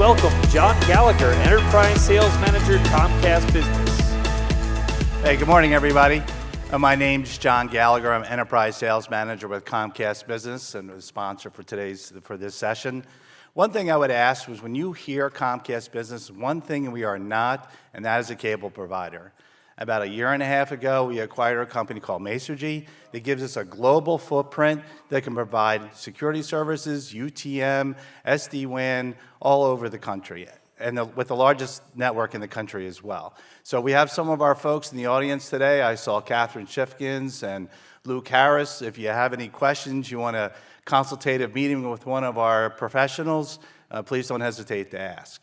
welcome John Gallagher, Enterprise Sales Manager, Comcast Business. Hey, good morning, everybody. My name's John Gallagher. I'm Enterprise Sales Manager with Comcast Business and the sponsor for this session. One thing I would ask was when you hear Comcast Business, one thing we are not, and that is a cable provider. About a year and a half ago, we acquired a company called Masergy that gives us a global footprint that can provide security services, UTM, SD-WAN, all over the country, and with the largest network in the country as well. So we have some of our folks in the audience today. I saw Catherine Schiffkins and Luke Harris. If you have any questions, you want a consultative meeting with one of our professionals, please don't hesitate to ask.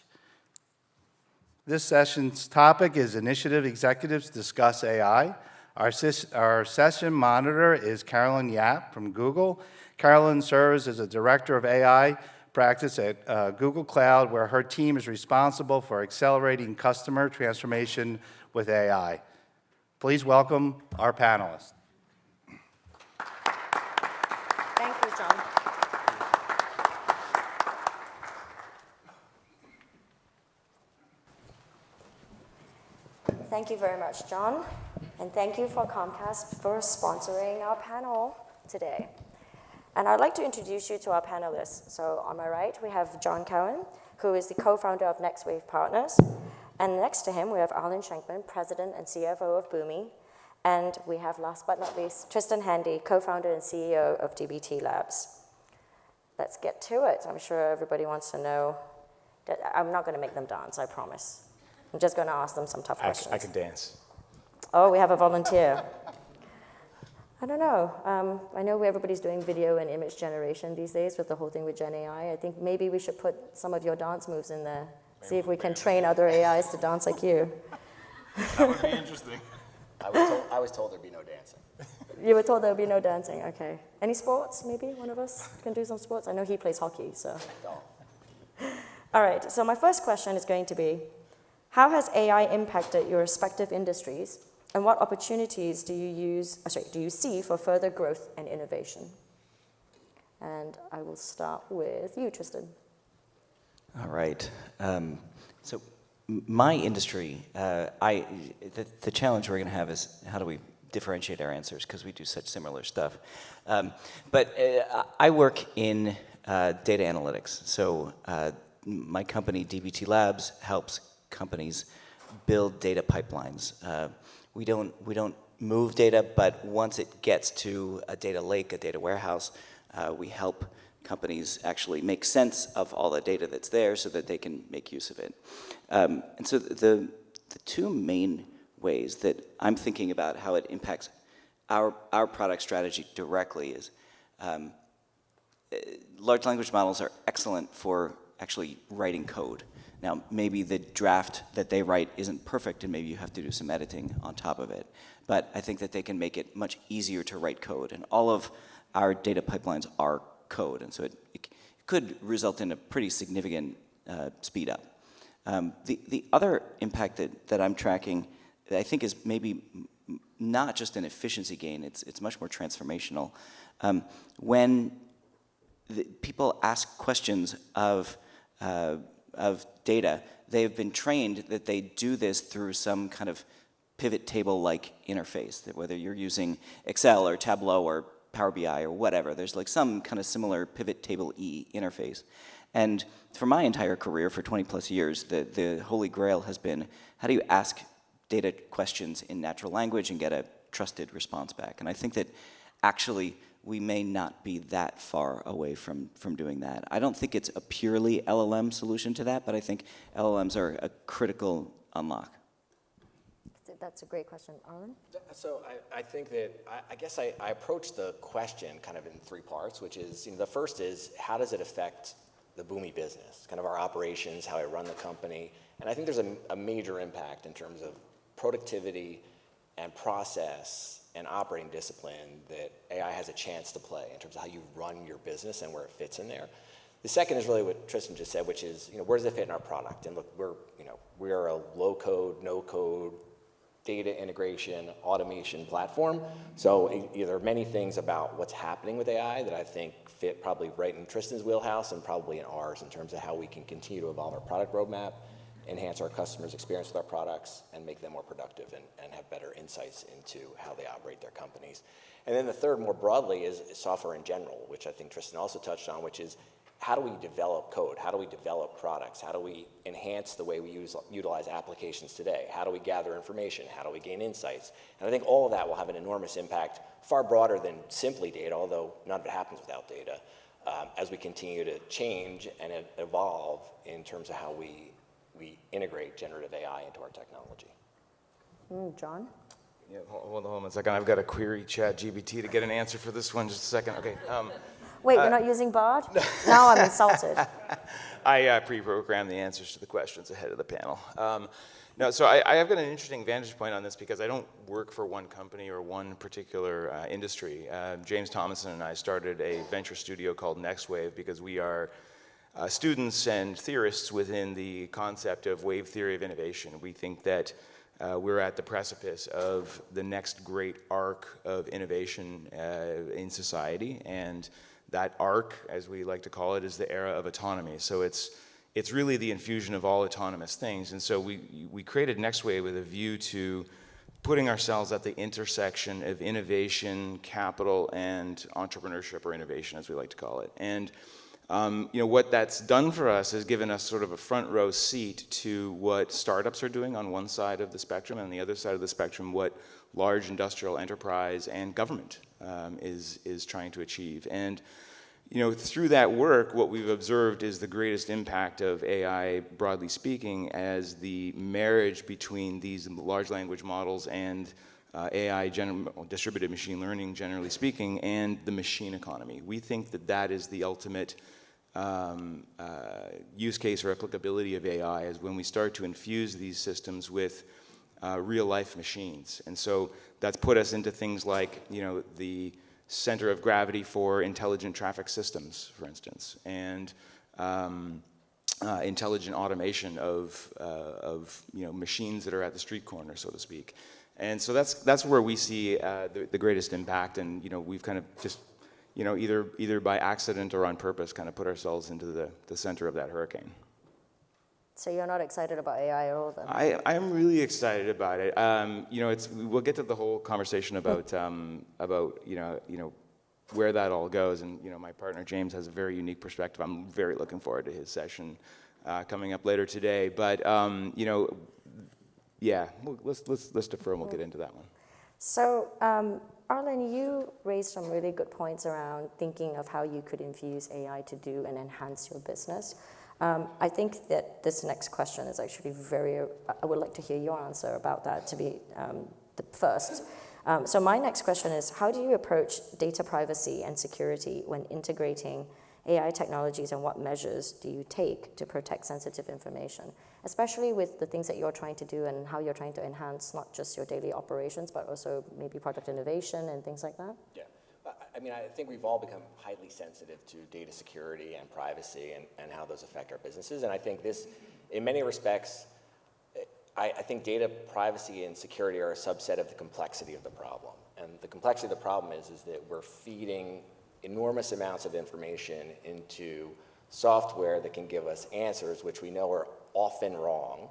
This session's topic is Innovative Executives Discuss AI. Our session monitor is Carolyn Yap from Google. Carolyn serves as a Director of AI practice at Google Cloud, where her team is responsible for accelerating customer transformation with AI. Please welcome our panelists. Thank you, John. Thank you very much, John. And thank you for Comcast for sponsoring our panel today. And I'd like to introduce you to our panelists. So on my right, we have John Cohen, who is the co-founder of NextWave Partners. And next to him, we have Arlen Schenkman, President and CFO of Boomi. And we have, last but not least, Tristan Handy, co-founder and CEO of DBT Labs. Let's get to it. I'm sure everybody wants to know. I'm not going to make them dance, I promise. I'm just going to ask them some tough questions. I can dance. Oh, we have a volunteer. I don't know. I know everybody's doing video and image generation these days with the whole thing with Gen AI. I think maybe we should put some of your dance moves in there. See if we can train other AIs to dance like you. That would be interesting. I was told there'd be no dancing. You were told there would be no dancing, okay. Any sports, maybe one of us can do some sports? I know he plays hockey, so. All right, so my first question is going to be, how has AI impacted your respective industries, and what opportunities do you see for further growth and innovation? And I will start with you, Tristan. All right. So my industry, the challenge we're going to have is how do we differentiate our answers, because we do such similar stuff. But I work in data analytics. So my company, DBT Labs, helps companies build data pipelines. We don't move data, but once it gets to a data lake, a data warehouse, we help companies actually make sense of all the data that's there so that they can make use of it. And so the two main ways that I'm thinking about how it impacts our product strategy directly is large language models are excellent for actually writing code. Now, maybe the draft that they write isn't perfect, and maybe you have to do some editing on top of it. But I think that they can make it much easier to write code. And all of our data pipelines are code. And so it could result in a pretty significant speed up. The other impact that I'm tracking that I think is maybe not just an efficiency gain, it's much more transformational. When people ask questions of data, they've been trained that they do this through some kind of pivot table-like interface, that whether you're using Excel or Tableau or Power BI or whatever, there's like some kind of similar pivot table-y interface. And for my entire career, for 20 plus years, the holy grail has been, how do you ask data questions in natural language and get a trusted response back? And I think that actually we may not be that far away from doing that. I don't think it's a purely LLM solution to that, but I think LLMs are a critical unlock. That's a great question. Arlen? So I think that, I guess I approach the question kind of in three parts, which is, the first is, how does it affect the Boomi business, kind of our operations, how I run the company? And I think there's a major impact in terms of productivity and process and operating discipline that AI has a chance to play in terms of how you run your business and where it fits in there. The second is really what Tristan just said, which is, where does it fit in our product? And look, we're a low-code, no-code data integration, automation platform. So there are many things about what's happening with AI that I think fit probably right in Tristan's wheelhouse and probably in ours in terms of how we can continue to evolve our product roadmap, enhance our customers' experience with our products, and make them more productive and have better insights into how they operate their companies. And then the third, more broadly, is software in general, which I think Tristan also touched on, which is how do we develop code? How do we develop products? How do we enhance the way we utilize applications today? How do we gather information? How do we gain insights? And I think all of that will have an enormous impact, far broader than simply data, although none of it happens without data, as we continue to change and evolve in terms of how we integrate generative AI into our technology. John? Yeah, hold on a second. I've got to query ChatGPT to get an answer for this one. Just a second. Okay. Wait, you're not using Bard? Now I'm insulted. I pre-programmed the answers to the questions ahead of the panel. No, so I have got an interesting vantage point on this because I don't work for one company or one particular industry. James Thomason and I started a venture studio called NextWave because we are students and theorists within the concept of wave theory of innovation. We think that we're at the precipice of the next great arc of innovation in society, and that arc, as we like to call it, is the era of autonomy. So it's really the infusion of all autonomous things. And so we created NextWave with a view to putting ourselves at the intersection of innovation, capital, and entrepreneurship, or innovation, as we like to call it. And what that's done for us has given us sort of a front row seat to what startups are doing on one side of the spectrum, and on the other side of the spectrum, what large industrial enterprise and government is trying to achieve. And through that work, what we've observed is the greatest impact of AI, broadly speaking, as the marriage between these large language models and AI, distributed machine learning, generally speaking, and the machine economy. We think that that is the ultimate use case or applicability of AI, is when we start to infuse these systems with real-life machines. And so that's put us into things like, the center of gravity for intelligent traffic systems, for instance, and intelligent automation of machines that are at the street corner, so to speak. And so that's where we see the greatest impact, and we've kind of just either by accident or on purpose kind of put ourselves into the center of that hurricane. So you're not excited about AI at all then? I'm really excited about it. We'll get to the whole conversation about where that all goes, and my partner James has a very unique perspective. I'm very looking forward to his session coming up later today. But let's defer and we'll get into that one. So, Arlen, you raised some really good points around thinking of how you could infuse AI to do and enhance your business. I think that this next question is actually I would like to hear your answer about that to be the first. So my next question is, how do you approach data privacy and security when integrating AI technologies, and what measures do you take to protect sensitive information, especially with the things that you're trying to do and how you're trying to enhance not just your daily operations, but also maybe product innovation and things like that? Yeah. I think we've all become highly sensitive to data security and privacy and how those affect our businesses. And I think this, in many respects, I think data privacy and security are a subset of the complexity of the problem. And the complexity of the problem is that we're feeding enormous amounts of information into software that can give us answers which we know are often wrong,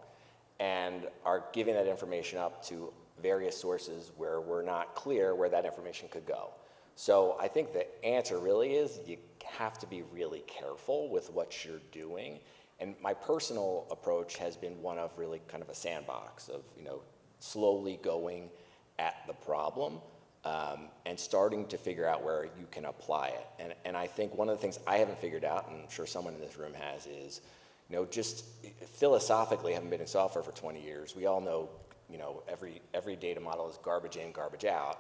and are giving that information up to various sources where we're not clear where that information could go. So I think the answer really is you have to be really careful with what you're doing. And my personal approach has been one of really kind of a sandbox of, slowly going at the problem and starting to figure out where you can apply it. And I think one of the things I haven't figured out, and I'm sure someone in this room has, is, just philosophically, having been in software for 20 years, we all know, every data model is garbage in, garbage out.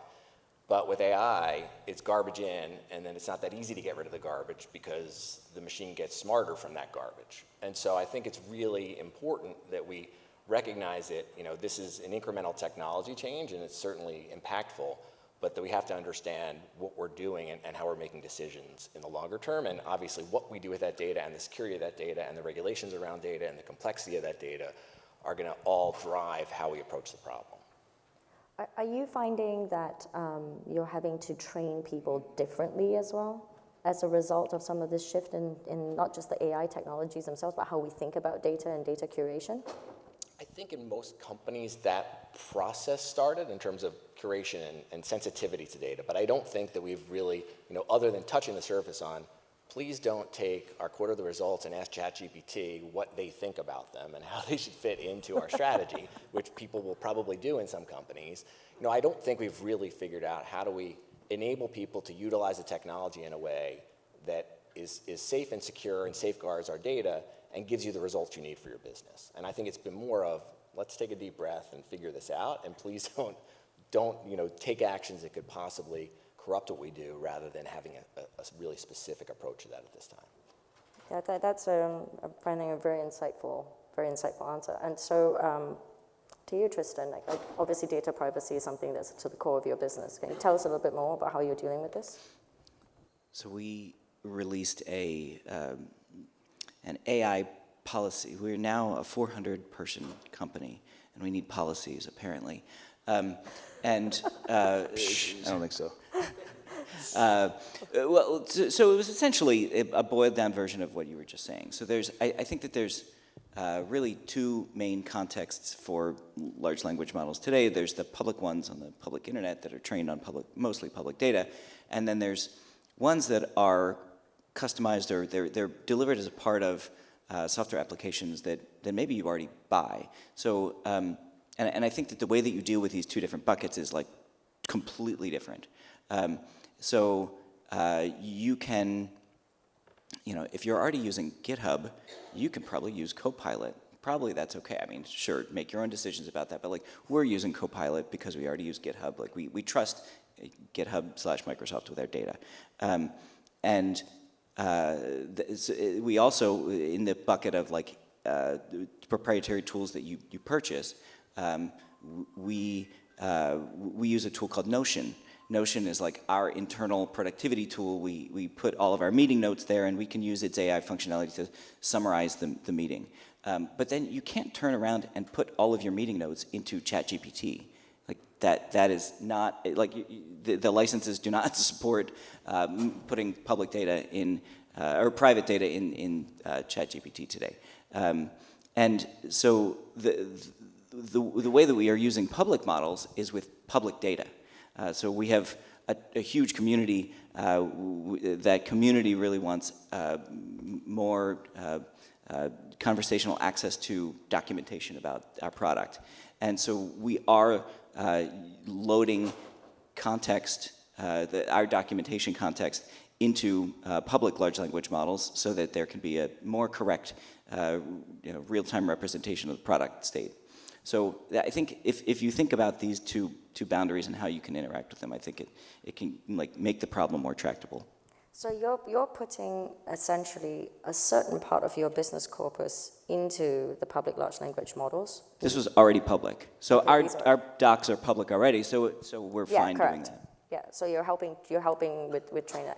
But with AI, it's garbage in, and then it's not that easy to get rid of the garbage because the machine gets smarter from that garbage. And so I think it's really important that we recognize that, this is an incremental technology change, and it's certainly impactful, but that we have to understand what we're doing and how we're making decisions in the longer term. And obviously what we do with that data and the security of that data and the regulations around data and the complexity of that data are going to all drive how we approach the problem. Are you finding that you're having to train people differently as well as a result of some of this shift in not just the AI technologies themselves, but how we think about data and data curation? I think in most companies that process started in terms of curation and sensitivity to data, but I don't think that we've really, other than touching the surface on, please don't take our quarterly results and ask ChatGPT what they think about them and how they should fit into our strategy, which people will probably do in some companies. I don't think we've really figured out how do we enable people to utilize the technology in a way that is safe and secure and safeguards our data and gives you the results you need for your business. And I think it's been more of, let's take a deep breath and figure this out, and please don't take actions that could possibly corrupt what we do rather than having a really specific approach to that at this time. That's I'm finding a very insightful answer. And so to you, Tristan, like obviously data privacy is something that's to the core of your business. Can you tell us a little bit more about how you're dealing with this? So we released an AI policy. We're now a 400-person company, and we need policies, apparently. I don't think so. Well, so it was essentially a boiled-down version of what you were just saying. So I think that there's really two main contexts for large language models today. There's the public ones on the public internet that are trained on mostly public data, and then there's ones that are customized or they're delivered as a part of software applications that maybe you already buy. So, and I think that the way that you deal with these two different buckets is like completely different. So you can, if you're already using GitHub, you can probably use Copilot. Probably that's okay. I mean, sure, make your own decisions about that. But like, we're using Copilot because we already use GitHub. Like, we trust GitHub/Microsoft with our data. We also, in the bucket of like proprietary tools that you purchase, we use a tool called Notion. Notion is like our internal productivity tool. We put all of our meeting notes there, and we can use its AI functionality to summarize the meeting. But then you can't turn around and put all of your meeting notes into ChatGPT. Like that is not, like the licenses do not support putting public data in, or private data in ChatGPT today. And so the way that we are using public models is with public data. So we have a huge community. That community really wants more conversational access to documentation about our product. And so we are loading context, our documentation context, into public large language models so that there can be a more correct real-time representation of the product state. So I think if you think about these two boundaries and how you can interact with them, I think it can like make the problem more tractable. So you're putting essentially a certain part of your business corpus into the public large language models. This was already public. So Okay, our docs are public already, so we're fine doing that. Yeah, so you're helping with training.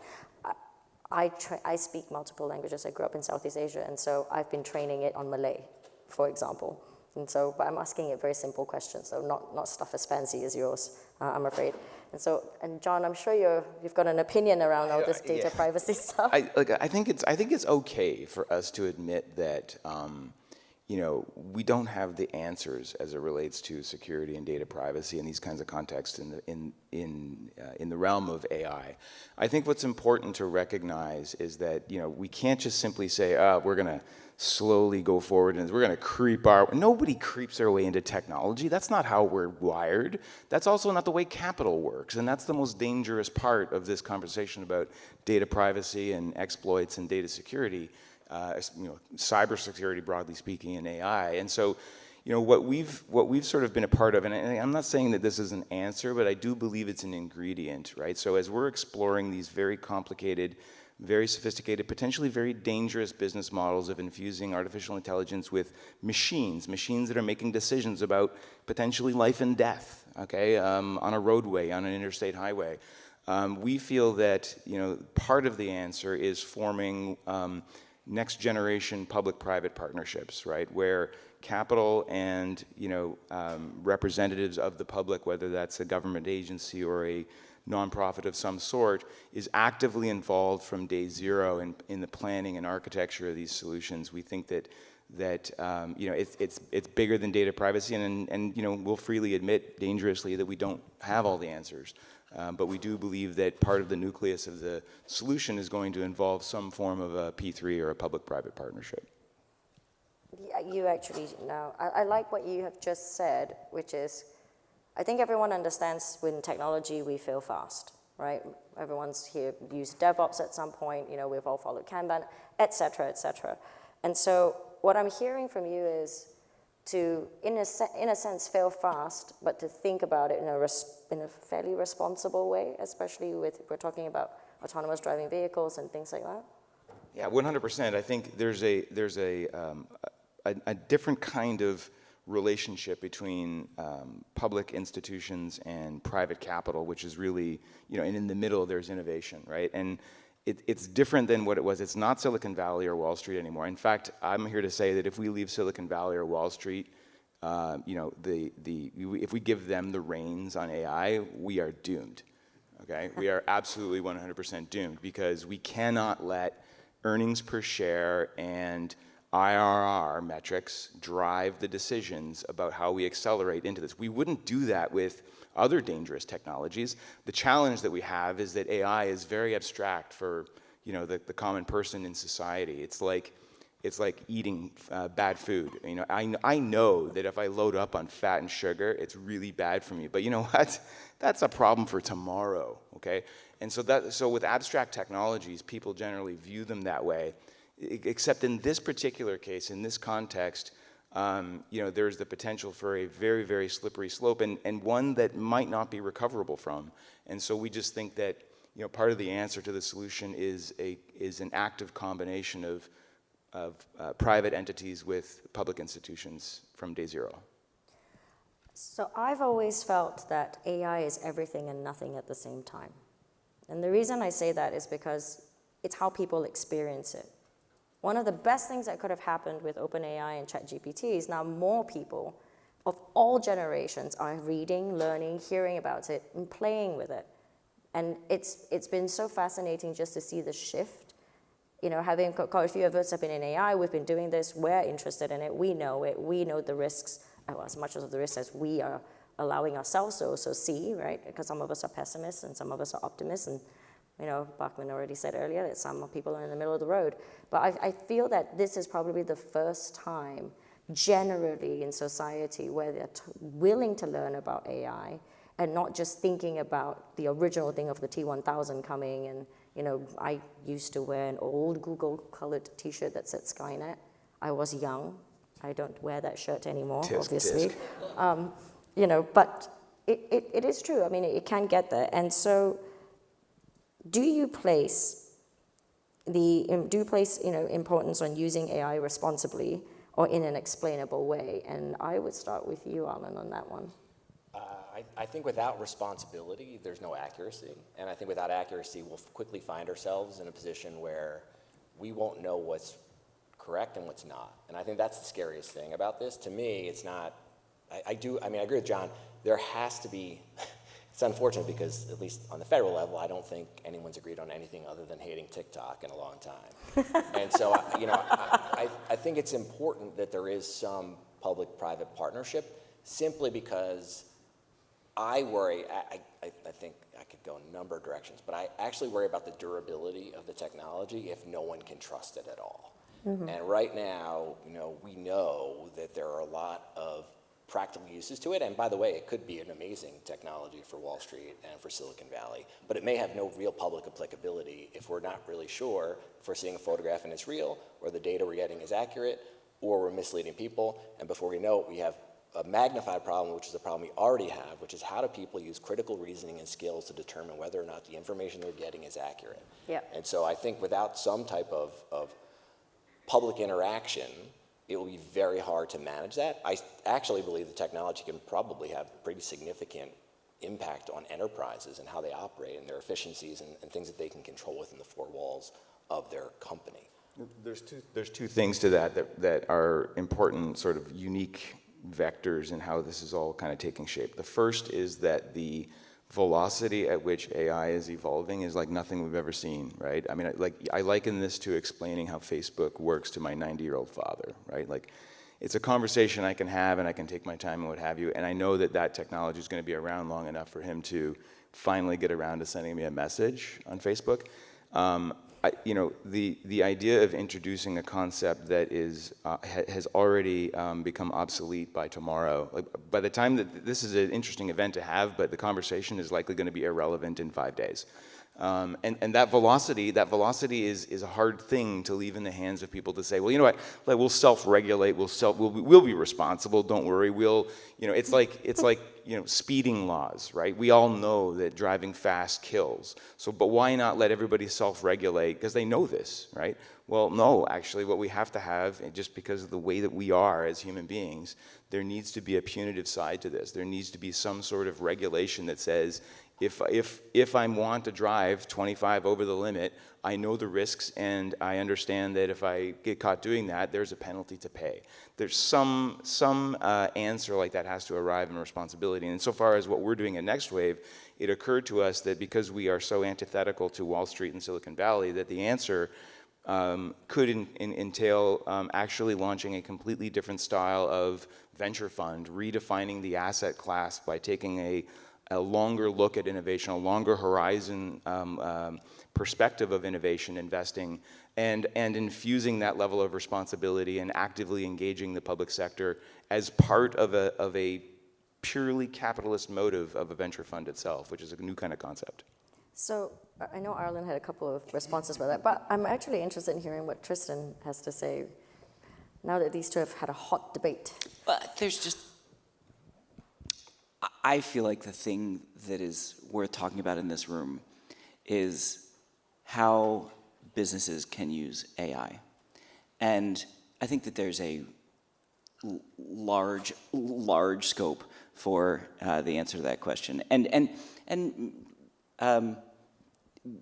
I speak multiple languages. I grew up in Southeast Asia, and so I've been training it on Malay, for example. And so, but I'm asking it very simple questions, so not stuff as fancy as yours, I'm afraid. And John, I'm sure you've got an opinion around all this data privacy stuff. I think it's okay for us to admit that we don't have the answers as it relates to security and data privacy in these kinds of contexts in the realm of AI. I think what's important to recognize is that we can't just simply say, we're going to slowly go forward and we're going to nobody creeps their way into technology. That's not how we're wired. That's also not the way capital works, and that's the most dangerous part of this conversation about data privacy and exploits and data security, cybersecurity broadly speaking, and AI. And so, what we've sort of been a part of, and I'm not saying that this is an answer, but I do believe it's an ingredient, right? So as we're exploring these very complicated, very sophisticated, potentially very dangerous business models of infusing artificial intelligence with machines that are making decisions about potentially life and death, okay, on a roadway, on an interstate highway. We feel that part of the answer is forming next generation public-private partnerships, right, where capital and representatives of the public, whether that's a government agency or a nonprofit of some sort, is actively involved from day zero in the planning and architecture of these solutions. We think that it's bigger than data privacy, and we'll freely admit dangerously that we don't have all the answers. But we do believe that part of the nucleus of the solution is going to involve some form of a P3 or a public-private partnership. Yeah, you actually know. I like what you have just said, which is, I think everyone understands with technology we fail fast, right? Everyone's here used DevOps at some point, we've all followed Kanban, et cetera, et cetera. And so what I'm hearing from you is to, in a sense, fail fast, but to think about it in a fairly responsible way, especially if we're talking about autonomous driving vehicles and things like that? Yeah, 100%. I think there's a different kind of relationship between public institutions and private capital, which is really, and in the middle there's innovation, right? And it's different than what it was. It's not Silicon Valley or Wall Street anymore. In fact, I'm here to say that if we leave Silicon Valley or Wall Street, if we give them the reins on AI, we are doomed, okay? We are absolutely 100% doomed, because we cannot let earnings per share and IRR metrics drive the decisions about how we accelerate into this. We wouldn't do that with other dangerous technologies. The challenge that we have is that AI is very abstract for the common person in society. It's like eating bad food. I know that if I load up on fat and sugar, it's really bad for me. But you know what? That's a problem for tomorrow. Okay. And so with abstract technologies, people generally view them that way. Except in this particular case, in this context, there's the potential for a very, very slippery slope, and one that might not be recoverable from. And so we just think that part of the answer to the solution is an active combination of private entities with public institutions from day zero. So I've always felt that AI is everything and nothing at the same time. And the reason I say that is because it's how people experience it. One of the best things that could have happened with OpenAI and ChatGPT is now more people of all generations are reading, learning, hearing about it, and playing with it. And it's been so fascinating just to see the shift. Having quite a few of us have been in AI, we've been doing this, we're interested in it, we know the risks, as much of the risks as we are allowing ourselves to also see, right? Because some of us are pessimists and some of us are optimists, and Bachman already said earlier that some people are in the middle of the road. But I feel that this is probably the first time generally in society where they're willing to learn about AI and not just thinking about the original thing of the T1000 coming. And, I used to wear an old Google-colored T-shirt that said Skynet. I was young. I don't wear that shirt anymore, obviously. But it is true. I mean, it can get there. And so do you place importance on using AI responsibly or in an explainable way? And I would start with you, Alan, on that one. I think without responsibility, there's no accuracy. And I think without accuracy, we'll quickly find ourselves in a position where we won't know what's correct and what's not. And I think that's the scariest thing about this. To me, it's not, I agree with John. There has to be, it's unfortunate because at least on the federal level, I don't think anyone's agreed on anything other than hating TikTok in a long time. And so, I think it's important that there is some public-private partnership simply because I worry, I think I could go in a number of directions, but I actually worry about the durability of the technology if no one can trust it at all. Mm-hmm. And right now, we know that there are a lot of practical uses to it. And by the way, it could be an amazing technology for Wall Street and for Silicon Valley, but it may have no real public applicability if we're not really sure if we're seeing a photograph and it's real, or the data we're getting is accurate, or we're misleading people. And before we know it, we have a magnified problem, which is a problem we already have, which is how do people use critical reasoning and skills to determine whether or not the information they're getting is accurate. Yep. And so I think without some type of public interaction, it will be very hard to manage that. I actually believe the technology can probably have pretty significant impact on enterprises and how they operate and their efficiencies and things that they can control within the four walls of their company. There's two things to that are important, sort of unique vectors in how this is all kind of taking shape. The first is that the velocity at which AI is evolving is like nothing we've ever seen, right? I mean, I liken this to explaining how Facebook works to my 90-year-old father, right? Like, it's a conversation I can have and I can take my time and what have you, and I know that technology is going to be around long enough for him to finally get around to sending me a message on Facebook. The idea of introducing a concept that has already become obsolete by tomorrow, like by the time that this is an interesting event to have, but the conversation is likely going to be irrelevant in 5 days. And that velocity is a hard thing to leave in the hands of people to say, well, you know what, like, we'll self-regulate, we'll be responsible, don't worry, it's like speeding laws, right? We all know that driving fast kills. But why not let everybody self-regulate, because they know this, right? Well, no, actually, what we have to have, just because of the way that we are as human beings, there needs to be a punitive side to this. There needs to be some sort of regulation that says, if I want to drive 25 over the limit, I know the risks and I understand that if I get caught doing that, there's a penalty to pay. There's some answer like that has to arrive in responsibility. And insofar as what we're doing at Next Wave, it occurred to us that because we are so antithetical to Wall Street and Silicon Valley, that the answer could entail actually launching a completely different style of venture fund, redefining the asset class by taking a longer look at innovation, a longer horizon perspective of innovation investing, and infusing that level of responsibility and actively engaging the public sector as part of a purely capitalist motive of a venture fund itself, which is a new kind of concept. So I know Arlen had a couple of responses for that, but I'm actually interested in hearing what Tristan has to say now that these two have had a hot debate. I feel like the thing that is worth talking about in this room is how businesses can use AI. And I think that there's a large scope for the answer to that question. And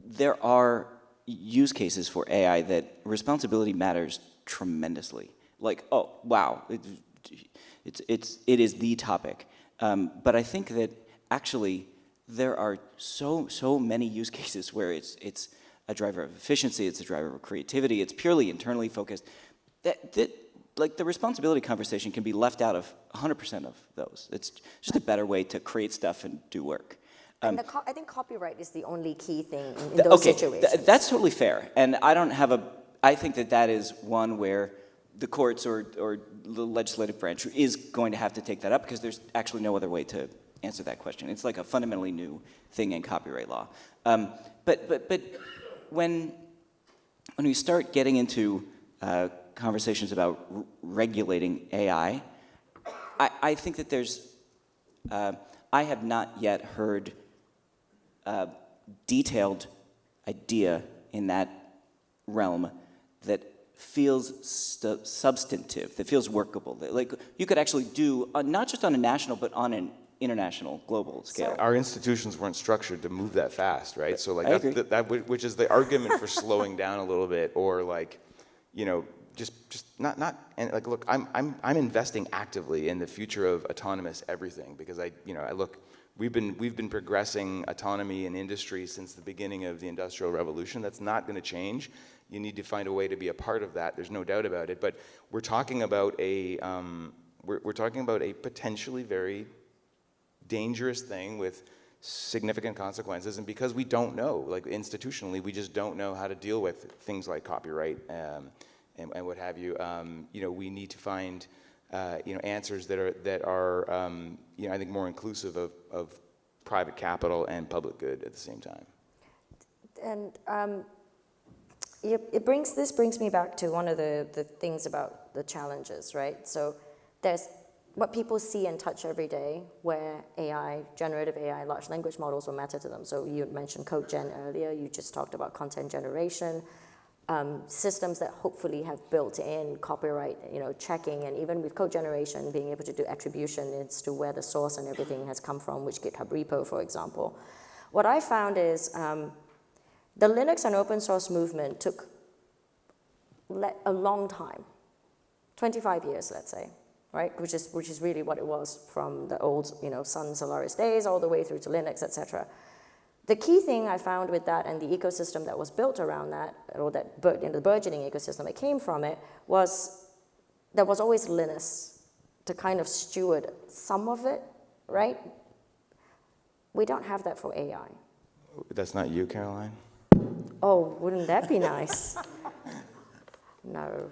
there are use cases for AI that responsibility matters tremendously. Like, oh, wow, it is the topic. But I think that actually there are so many use cases where it's a driver of efficiency, it's a driver of creativity, it's purely internally focused, that like the responsibility conversation can be left out of 100% of those. It's just a better way to create stuff and do work. And I think copyright is the only key thing in those situations. That's totally fair. And I think that is one where the courts or the legislative branch is going to have to take that up, because there's actually no other way to answer that question. It's like a fundamentally new thing in copyright law. But when we start getting into conversations about regulating AI, I think that I have not yet heard a detailed idea in that realm that feels substantive, that feels workable. That, like, you could actually do, not just on a national, but on an international, global scale. Our institutions weren't structured to move that fast, right? So like which is the argument for slowing down a little bit, or like, just not. And like, look, I'm investing actively in the future of autonomous everything, because we've been progressing autonomy in industry since the beginning of the Industrial Revolution. That's not going to change. You need to find a way to be a part of that. There's no doubt about it. But we're talking about a potentially very dangerous thing with significant consequences. And because we don't know, like institutionally, we just don't know how to deal with things like copyright and what have you. We need to find answers that are I think more inclusive of private capital and public good at the same time. And this brings me back to one of the things about the challenges, right? So there's what people see and touch every day, where AI, generative AI, large language models will matter to them. So you mentioned code gen earlier. You just talked about content generation, systems that hopefully have built in copyright, checking, and even with code generation, being able to do attribution as to where the source and everything has come from, which GitHub repo, for example. What I found is the Linux and open source movement took a long time, 25 years, let's say, right? Which is really what it was from the old, Sun Solaris days all the way through to Linux, etc. The key thing I found with that and the ecosystem that was built around that, or that the burgeoning ecosystem that came from it, was there was always Linus to kind of steward some of it, right? We don't have that for AI. That's not you, Caroline? Oh, wouldn't that be nice? No.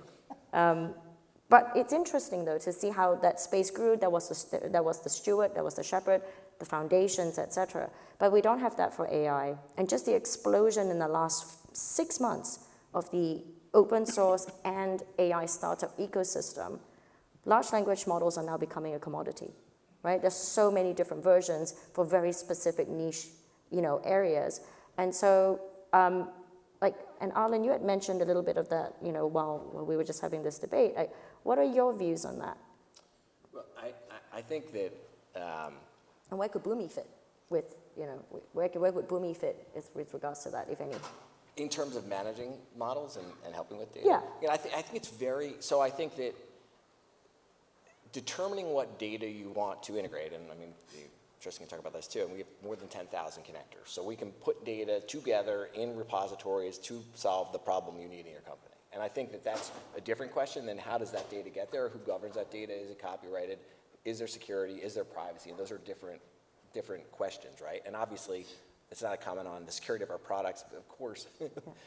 But it's interesting, though, to see how that space grew. There was the steward, there was the shepherd, the foundations, etc. But we don't have that for AI. And just the explosion in the last 6 months of the open source and AI startup ecosystem, large language models are now becoming a commodity, right? There's so many different versions for very specific niche, areas. And so, and Arlen, you had mentioned a little bit of that, while we were just having this debate. What are your views on that? Well, I think that. And where could Boomi fit with, where would Boomi fit with regards to that, if any? In terms of managing models and helping with data? Yeah. I think it's so I think that determining what data you want to integrate, and I mean, Tristan can talk about this too, and we have more than 10,000 connectors. So we can put data together in repositories to solve the problem you need in your company. And I think that that's a different question than how does that data get there, who governs that data, is it copyrighted, is there security, is there privacy, and those are different questions, right? And obviously, it's not a comment on the security of our products, but of course,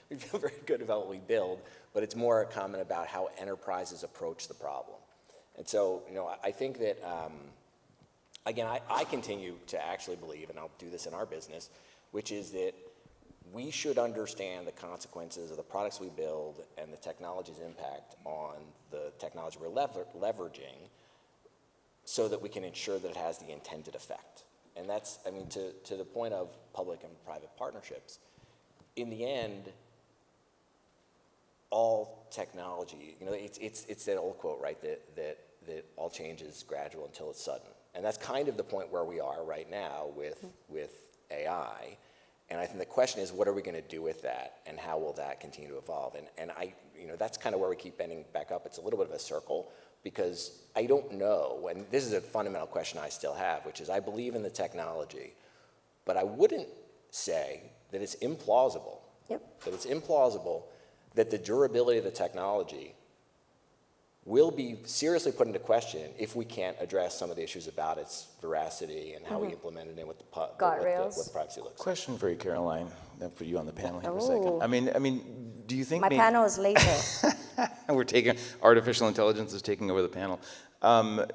we feel very good about what we build, but it's more a comment about how enterprises approach the problem. And so, I think that, again, I continue to actually believe, and I'll do this in our business, which is that we should understand the consequences of the products we build and the technology's impact on the technology we're leveraging so that we can ensure that it has the intended effect. And that's, to the point of public and private partnerships, in the end, all technology, it's that old quote, right, that all change is gradual until it's sudden. And that's kind of the point where we are right now with AI. And I think the question is, what are we going to do with that, and how will that continue to evolve? And that's kind of where we keep bending back up. It's a little bit of a circle, because I don't know, and this is a fundamental question I still have, which is I believe in the technology, but I wouldn't say that it's implausible. Yep. That it's implausible that the durability of the technology will be seriously put into question if we can't address some of the issues about its veracity and how we implement it and what the privacy looks like. Question for you, Caroline. I'll put you on the panel here for a second. I mean, do you think my panel is later? We're artificial intelligence is taking over the panel. Part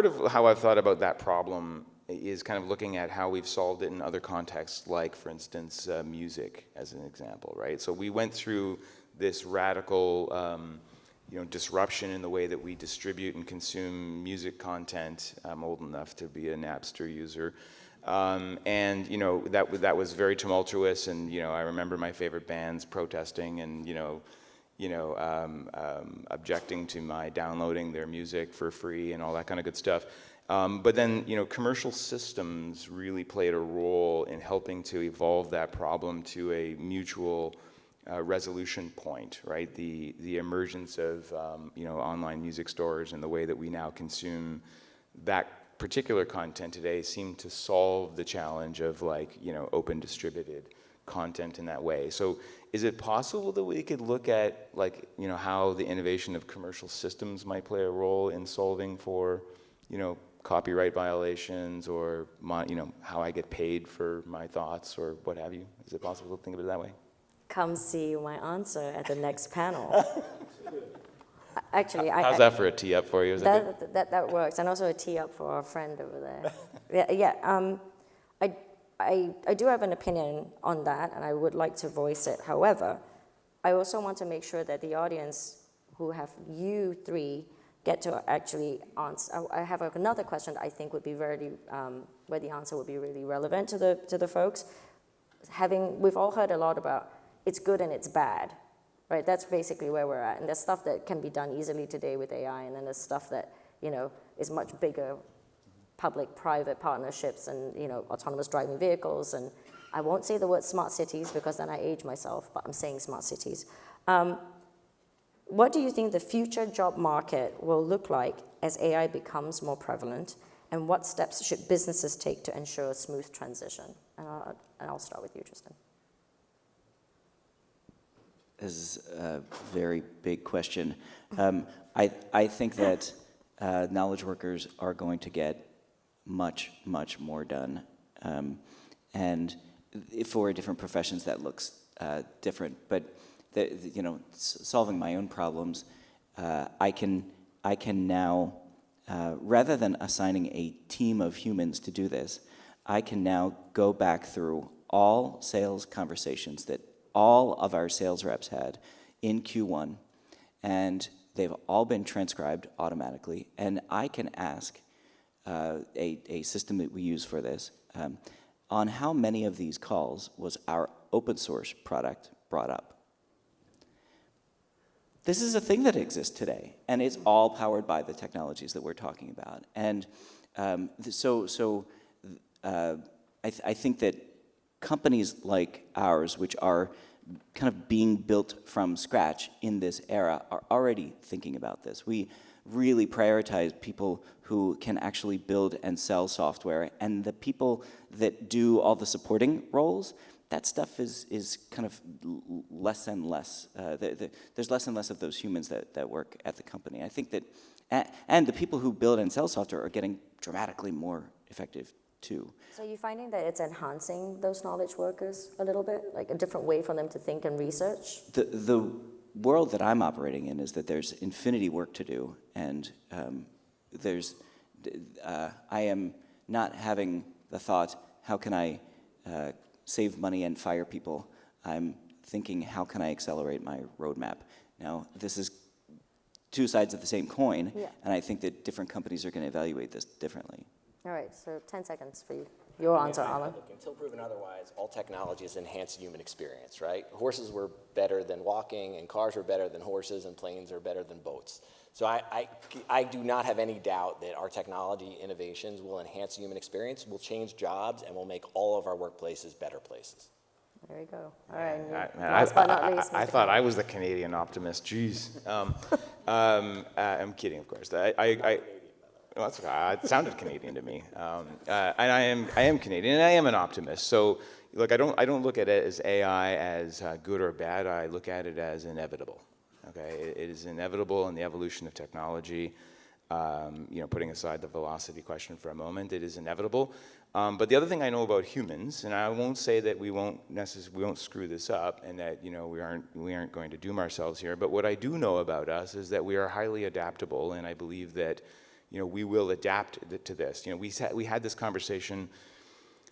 of how I've thought about that problem is kind of looking at how we've solved it in other contexts, like, for instance, music as an example, right? So we went through this radical disruption in the way that we distribute and consume music content. I'm old enough to be a Napster user. That was very tumultuous, and I remember my favorite bands protesting and objecting to my downloading their music for free and all that kind of good stuff. But then commercial systems really played a role in helping to evolve that problem to a mutual resolution point, right? The emergence of online music stores and the way that we now consume that particular content today seem to solve the challenge of open distributed content in that way. So is it possible that we could look at how the innovation of commercial systems might play a role in solving for copyright violations, or how I get paid for my thoughts or what have you? Is it possible to think of it that way? Come see my answer at the next panel. Actually, how's that for a tee up for you? Is that works, and also a tee up for our friend over there. I do have an opinion on that, and I would like to voice it. However, I also want to make sure that the audience, who have you three, get to actually answer. I have another question that I think would be very, where the answer would be really relevant to the folks. We've all heard a lot about it's good and it's bad, right? That's basically where we're at. And there's stuff that can be done easily today with AI, and then there's stuff that, is much bigger, public-private partnerships and, autonomous driving vehicles and I won't say the word smart cities because then I age myself, but I'm saying smart cities. What do you think the future job market will look like as AI becomes more prevalent? And what steps should businesses take to ensure a smooth transition? And I'll start with you, Tristan. This is a very big question. I think that knowledge workers are going to get much, much more done. And for different professions, that looks different. But solving my own problems, I can now, rather than assigning a team of humans to do this, I can now go back through all sales conversations that all of our sales reps had in Q1, and they've all been transcribed automatically. And I can ask a system that we use for this, on how many of these calls was our open source product brought up. This is a thing that exists today, and it's all powered by the technologies that we're talking about. And I think that companies like ours, which are kind of being built from scratch in this era, are already thinking about this. We really prioritize people who can actually build and sell software, and the people that do all the supporting roles, that stuff is kind of less and less. There's less and less of those humans that work at the company. I think that, and the people who build and sell software are getting dramatically more effective too. So you're finding that it's enhancing those knowledge workers a little bit, like a different way for them to think and research? The world that I'm operating in is that there's infinity work to do, and I am not having the thought, how can I save money and fire people? I'm thinking, how can I accelerate my roadmap? Now, this is two sides of the same coin, and I think that different companies are going to evaluate this differently. All right, so 10 seconds for you. Your answer, Alan. Look, until proven otherwise, all technology has enhanced human experience, right? Horses were better than walking, and cars were better than horses, and planes are better than boats. So I do not have any doubt that our technology innovations will enhance human experience, will change jobs, and will make all of our workplaces better places. There you go. All right. Last but not least, I thought I was the Canadian optimist. Jeez. I'm kidding, of course. Well, that's okay. It sounded Canadian to me, and I am Canadian, and I am an optimist. So, look, I don't look at it as AI as good or bad. I look at it as inevitable. Okay, it is inevitable in the evolution of technology. Putting aside the velocity question for a moment, it is inevitable. But the other thing I know about humans, and I won't say that we won't screw this up, and that we aren't going to doom ourselves here. But what I do know about us is that we are highly adaptable, and I believe that we will adapt to this. We had this conversation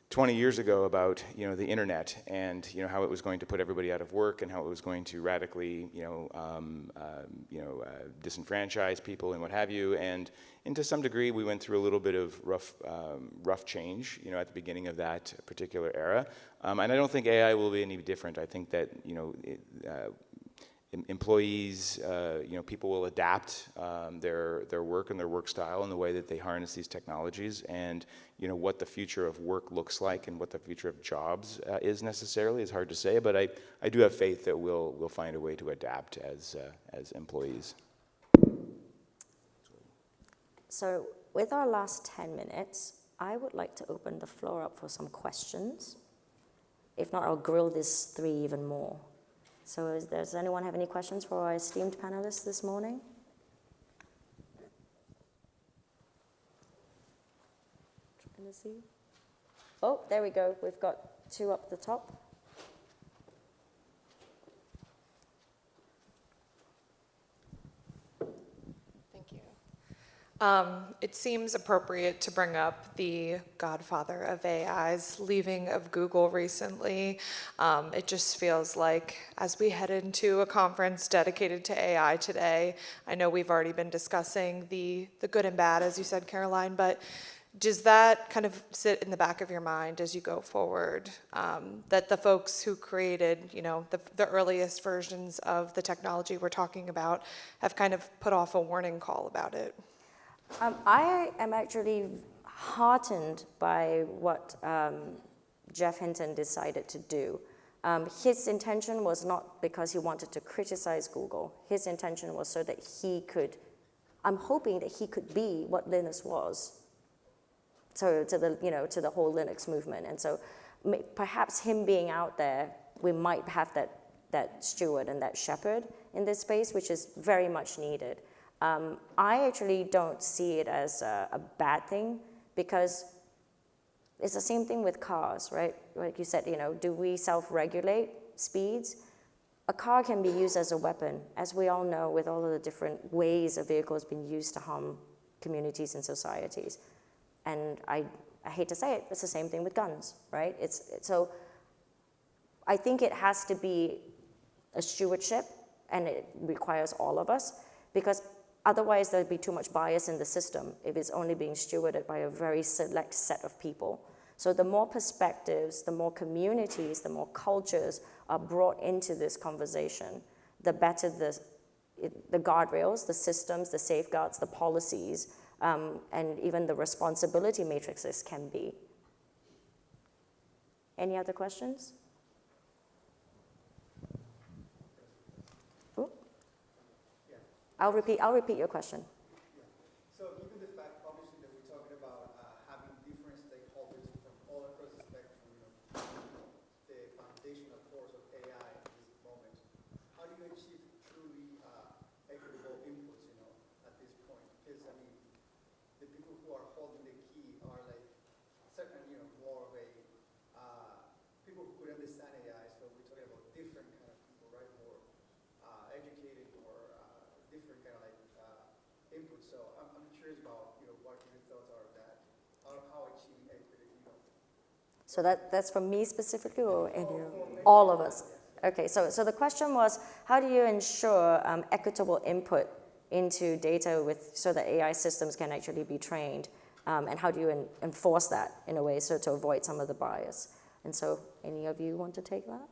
20 years ago about the internet and how it was going to put everybody out of work and how it was going to radically disenfranchise people and what have you. And to some degree, we went through a little bit of rough change at the beginning of that particular era. And I don't think AI will be any different. I think that employees, people will adapt their work and their work style and the way that they harness these technologies, and what the future of work looks like and what the future of jobs is necessarily is hard to say. But I do have faith that we'll find a way to adapt as employees. So with our last 10 minutes, I would like to open the floor up for some questions. If not, I'll grill this three even more. So does anyone have any questions for our esteemed panelists this morning? Trying to see. Oh, there we go. We've got two up the top. Thank you. It seems appropriate to bring up the godfather of AI's leaving of Google recently. It just feels like as we head into a conference dedicated to AI today, I know we've already been discussing the good and bad, as you said, Caroline, but does that kind of sit in the back of your mind as you go forward, that the folks who created, the earliest versions of the technology we're talking about have kind of put off a warning call about it? I am actually heartened by what Jeff Hinton decided to do. His intention was not because he wanted to criticize Google. His intention was so that he could, I'm hoping that he could be what Linus was. So to the whole Linux movement. And so perhaps him being out there, we might have that steward and that shepherd in this space, which is very much needed. I actually don't see it as a bad thing, because it's the same thing with cars, right? Like you said, do we self-regulate speeds? A car can be used as a weapon, as we all know, with all of the different ways a vehicle has been used to harm communities and societies. And I hate to say it, it's the same thing with guns, right? So I think it has to be a stewardship, and it requires all of us, because otherwise there'd be too much bias in the system if it's only being stewarded by a very select set of people. So the more perspectives, the more communities, the more cultures are brought into this conversation, the better the guardrails, the systems, the safeguards, the policies, and even the responsibility matrices can be. Any other questions? Ooh. I'll repeat your question. So given the fact, obviously, that we're talking about having different stakeholders from all across the spectrum, the foundational force of AI at this moment, how do you achieve truly equitable inputs, at this point? Because, the people who are holding the key are certainly, more of a, people who could understand AI, so we're talking about different kind of people, right? More educated, more different kind of input. So I'm curious about what your thoughts are of that. How achieving equity. So that's for me specifically, or all of us? Okay. So the question was, how do you ensure equitable input into data so that AI systems can actually be trained, and how do you enforce that in a way so to avoid some of the bias? And so, any of you want to take that?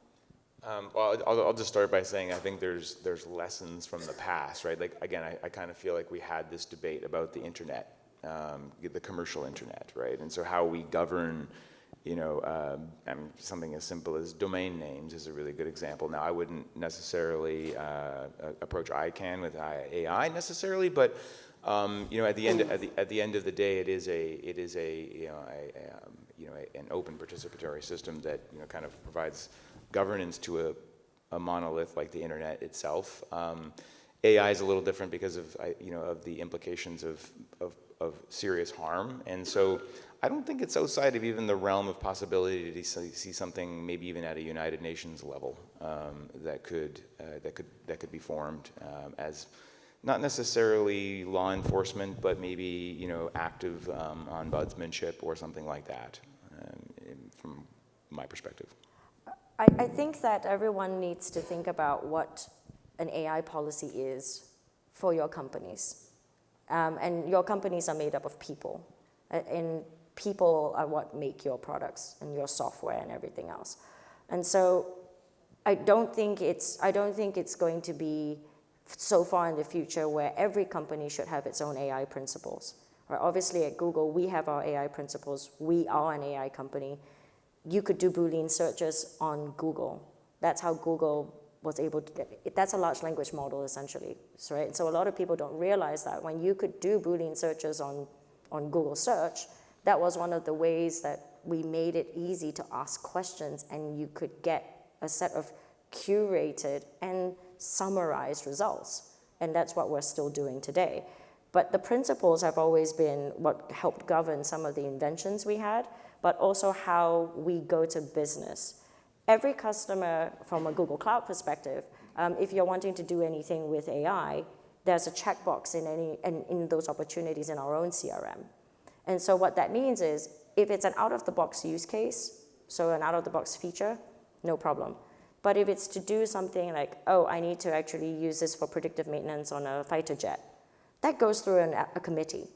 Well, I'll just start by saying I think there's lessons from the past, right? Like, again, I kind of feel like we had this debate about the internet, the commercial internet, right? And so how we govern, something as simple as domain names is a really good example. Now, I wouldn't necessarily approach ICANN with AI necessarily, but at the end of the day, it is an open participatory system that kind of provides governance to a monolith like the internet itself. AI is a little different because of of the implications of serious harm, and so I don't think it's outside of even the realm of possibility to see something maybe even at a United Nations level that could be formed as not necessarily law enforcement, but maybe active ombudsmanship or something like that, from my perspective. I think that everyone needs to think about what an AI policy is for your companies. And your companies are made up of people. And people are what make your products and your software and everything else. And so I don't think it's going to be so far in the future where every company should have its own AI principles. Right? Obviously at Google, we have our AI principles. We are an AI company. You could do Boolean searches on Google. That's how Google was able to get it. That's a large language model, essentially. So, right? So a lot of people don't realize that when you could do Boolean searches on Google search, that was one of the ways that we made it easy to ask questions, and you could get a set of curated and summarized results. And that's what we're still doing today. But the principles have always been what helped govern some of the inventions we had, but also how we go to business. Every customer, from a Google Cloud perspective, if you're wanting to do anything with AI, there's a checkbox in those opportunities in our own CRM. And so what that means is, if it's an out-of-the-box use case, so an out-of-the-box feature, no problem. But if it's to do something like, oh, I need to actually use this for predictive maintenance on a fighter jet, that goes through a committee.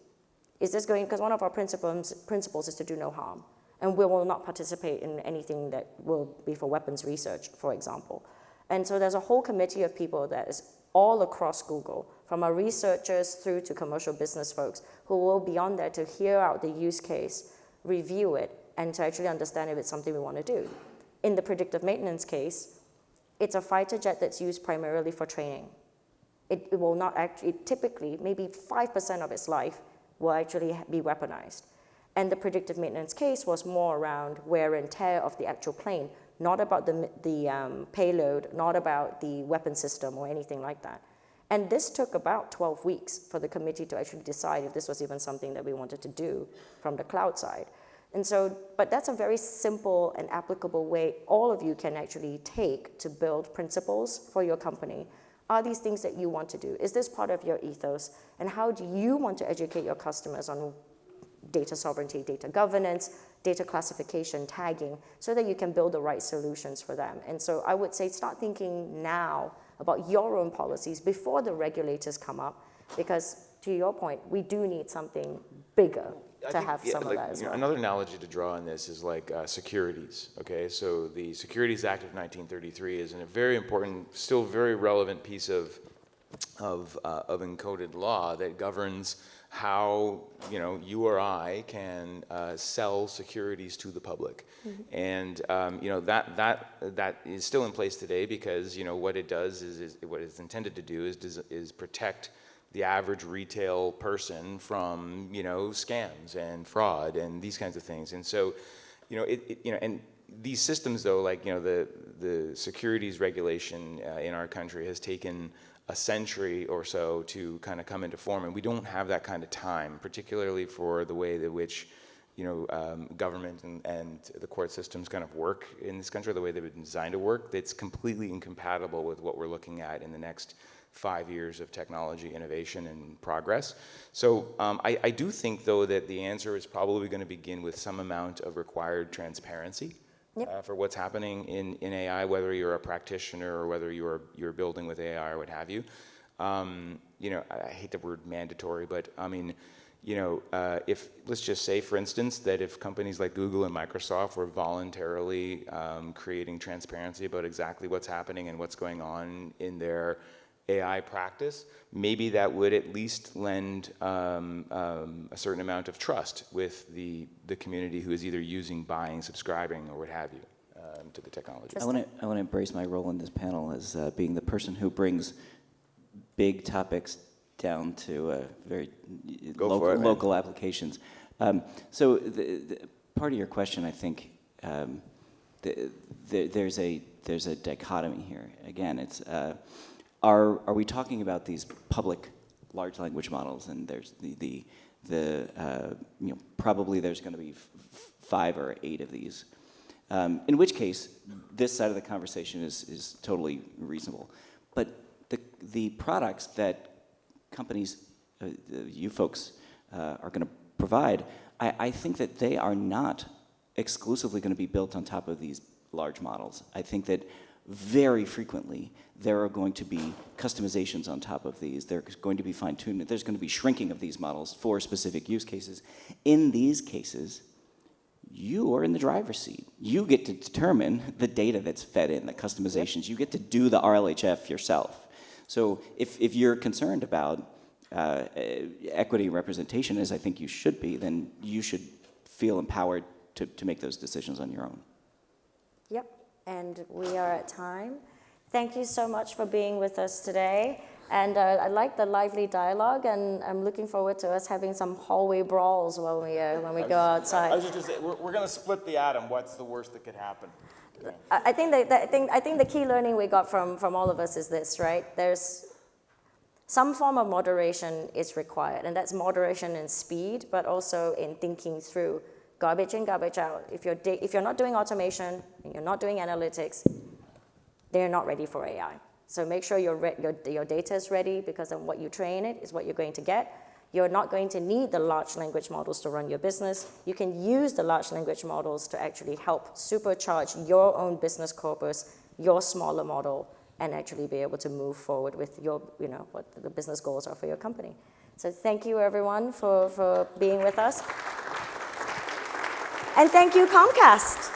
Is this going, because one of our principles is to do no harm. And we will not participate in anything that will be for weapons research, for example. And so there's a whole committee of people that is all across Google, from our researchers through to commercial business folks, who will be on there to hear out the use case, review it, and to actually understand if it's something we want to do. In the predictive maintenance case, it's a fighter jet that's used primarily for training. It will not actually, typically, maybe 5% of its life will actually be weaponized. And the predictive maintenance case was more around wear and tear of the actual plane, not about the payload, not about the weapon system or anything like that. And this took about 12 weeks for the committee to actually decide if this was even something that we wanted to do from the cloud side. And so, but that's a very simple and applicable way all of you can actually take to build principles for your company. Are these things that you want to do? Is this part of your ethos? And how do you want to educate your customers on data sovereignty, data governance, data classification, tagging, so that you can build the right solutions for them? And so I would say start thinking now about your own policies before the regulators come up, because to your point, we do need something bigger to have some of that as well. Another analogy to draw on this is like securities, okay? So the Securities Act of 1933 is a very important, still very relevant piece of encoded law that governs how, you or I can sell securities to the public. And that is still in place today because what it does is what it's intended to do is protect the average retail person from scams and fraud and these kinds of things. And so and these systems though, like the securities regulation in our country has taken a century or so to kind of come into form, and we don't have that kind of time, particularly for the way that which government and the court systems kind of work in this country, the way they've been designed to work. That's completely incompatible with what we're looking at in the next 5 years of technology innovation and progress. So I do think, though, that the answer is probably going to begin with some amount of required transparency. Yep. For what's happening in AI, whether you're a practitioner or whether you're building with AI or what have you. I hate the word mandatory, but I mean, if let's just say, for instance, that if companies like Google and Microsoft were voluntarily creating transparency about exactly what's happening and what's going on in their AI practice, maybe that would at least lend a certain amount of trust with the community who is either using, buying, subscribing, or what have you to the technology. I want to embrace my role in this panel as being the person who brings big topics down to very local applications. So the part of your question, I think, there's a dichotomy here. Again, it's are we talking about these public large language models, and there's probably there's going to be 5 or 8 of these, in which case this side of the conversation is totally reasonable. But the products that companies, you folks, are going to provide, I think that they are not exclusively going to be built on top of these large models. I think that very frequently there are going to be customizations on top of these. There's going to be fine-tuning. There's going to be shrinking of these models for specific use cases. In these cases, you are in the driver's seat. You get to determine the data that's fed in, the customizations. You get to do the RLHF yourself. So if you're concerned about equity and representation, as I think you should be, then you should feel empowered to make those decisions on your own. Yep, and we are at time. Thank you so much for being with us today. And I like the lively dialogue, and I'm looking forward to us having some hallway brawls when we go outside. I was just going to say, we're going to split the atom. What's the worst that could happen? I think the key learning we got from all of us is this, right? There's some form of moderation is required, and that's moderation in speed, but also in thinking through garbage in, garbage out. If you're not doing automation and you're not doing analytics, they're not ready for AI. So make sure your data is ready, because then what you train it is what you're going to get. You're not going to need the large language models to run your business. You can use the large language models to actually help supercharge your own business corpus, your smaller model, and actually be able to move forward with your, what the business goals are for your company. So thank you, everyone, for being with us. And thank you, Comcast.